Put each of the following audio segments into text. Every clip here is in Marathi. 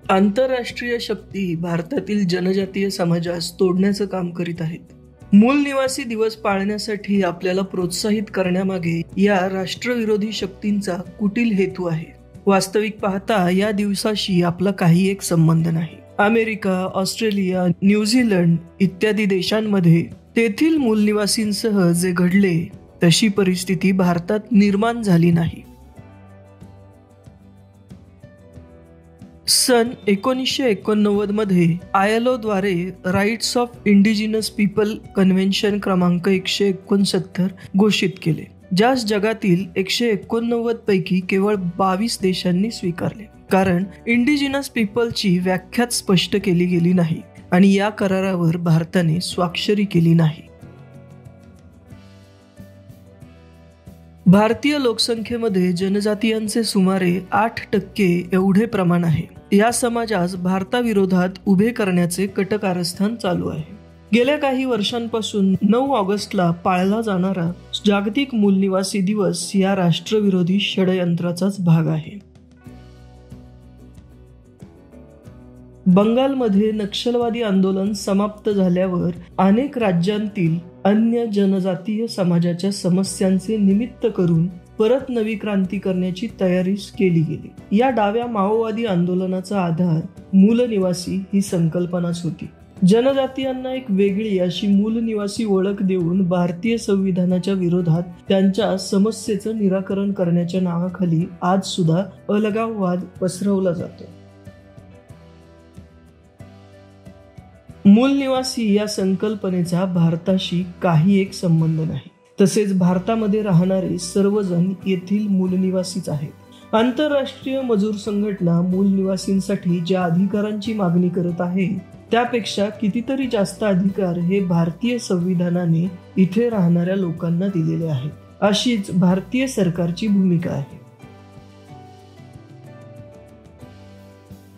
आंतरराष्ट्रीय शक्ती भारतातील जनजातीय समाजास तोडण्याचं काम करीत आहेत. मूल निवासी दिवस पाळण्यासाठी आपल्याला प्रोत्साहित करण्यामागे या राष्ट्रविरोधी शक्तींचा कुटील हेतू आहे. वास्तविक पाहता या दिवसाशी आपला काही एक संबंध नाही. अमेरिका, ऑस्ट्रेलिया, न्यूझीलंड इत्यादी देशांमध्ये तेथील मूल निवासींसह जे घडले तशी परिस्थिती भारतात निर्माण झाली नाही. सन 1989 मध्ये ILO द्वारे rights of indigenous people convention क्रमांक 169 घोषित केले, ज्यास जगातील 189 पैकी केवळ 22 देशांनी स्वीकारले. कारण इंडिजिनस पीपलची व्याख्याच स्पष्ट केली गेली नाही आणि या करारावर भारताने स्वाक्षरी केली नाही. भारतीय लोकसंख्येमध्ये जनजातीयांचे सुमारे 8% एवढे प्रमाण आहे. या समाजास भारताविरोधात उभे करण्याचे कटकारस्थान चालू आहे. गेल्या काही वर्षांपासून 9 ऑगस्टला पाळला जाणारा जागतिक मूलनिवासी दिवस या राष्ट्रविरोधी षडयंत्राचाच भाग आहे. बंगालमध्ये नक्षलवादी आंदोलन समाप्त झाल्यावर अनेक राज्यांतील अन्य जनजातीय समाजाच्या समस्यांचे निमित्त करून परत नवी क्रांती करण्याची तयारी केली गेली. या डाव्या माओवादी आंदोलनाचा आधार मूलनिवासी ही संकल्पनाच होती. जनजातीयांना एक वेगळी अशी मूलनिवासी ओळख देऊन भारतीय संविधानाच्या विरोधात त्यांच्या समस्येचं निराकरण करण्याच्या नावाखाली आज सुद्धा अलगाववाद पसरवला जातो. मूलनिवासी या संकल्पनेचा भारताशी काही एक संबंध नाही. तसेच भारतामध्ये राहणारे सर्वजण येथील मूलनिवासीच आहेत. आंतरराष्ट्रीय मजूर संघटना मूलनिवासींसाठी ज्या अधिकारांची मागणी करत आहे त्यापेक्षा कितीतरी जास्त अधिकार हे भारतीय संविधानाने इथे राहणाऱ्या लोकांना दिलेले आहेत. अशीच भारतीय सरकारची भूमिका आहे.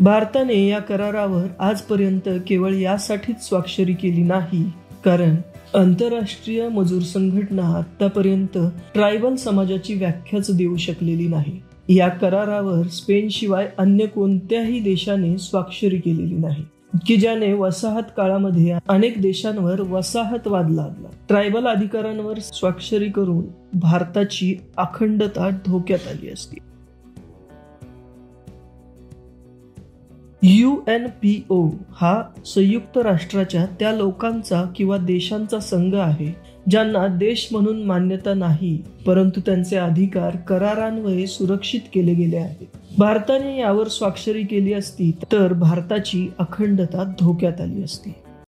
भारताने या करारावर आजपर्यंत केवळ यासाठीच स्वाक्षरी केली नाही कारण आंतरराष्ट्रीय मजूर संघटना आतापर्यंत ट्रायबल समाजाची व्याख्याच देऊ शकलेली नाही. या करारावर स्पेन शिवाय अन्य कोणत्याही देशाने स्वाक्षरी केलेली नाही की ज्याने वसाहत काळामध्ये अनेक देशांवर वसाहतवाद लादला. ट्रायबल अधिकारांवर स्वाक्षरी करून भारताची अखंडता धोक्यात आली असती. UNPO हा संयुक्त राष्ट्राच्या त्या लोकांचा किंवा देशांचा संघ आहे ज्यांना देश म्हणून मान्यता नाही, परंतु त्यांचे अधिकार करारान्वये सुरक्षित केले गेले आहेत. भारताने यावर स्वाक्षरी केली असती तर भारताची अखंडता धोक्यात आली असती.